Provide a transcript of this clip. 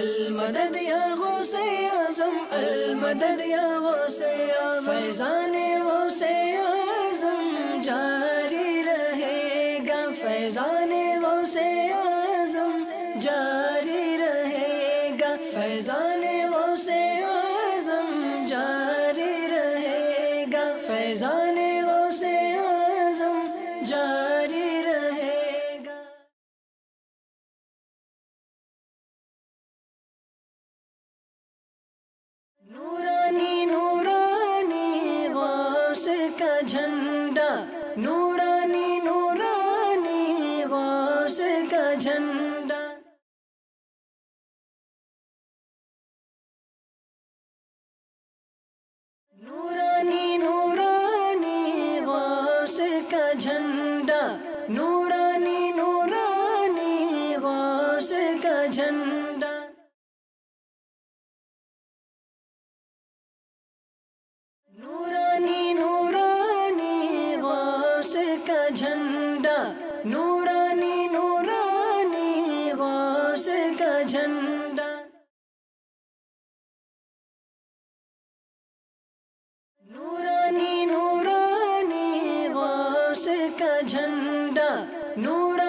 المدد یا غوث اعظم، المدد یا غوث اعظم، فیضان غوث اعظم جاری رہے گا، فیضان غوث اعظم جاری رہے گا، فیضان غوث اعظم جاری رہے گا، فیضان غوث اعظم جاری رہے گا۔ نورانی نورانی غوث کا جھنڈا، نورانی نورانی غوث کا جھنڈا، نورانی نورانی غوث کا جھنڈا، نورانی نورانی غوث کا جھنڈا، نورانی نورانی غوث کا جھنڈا، نورانی نورانی غوث کا جھنڈا، نورانی نورانی غوث کا جھنڈا، نور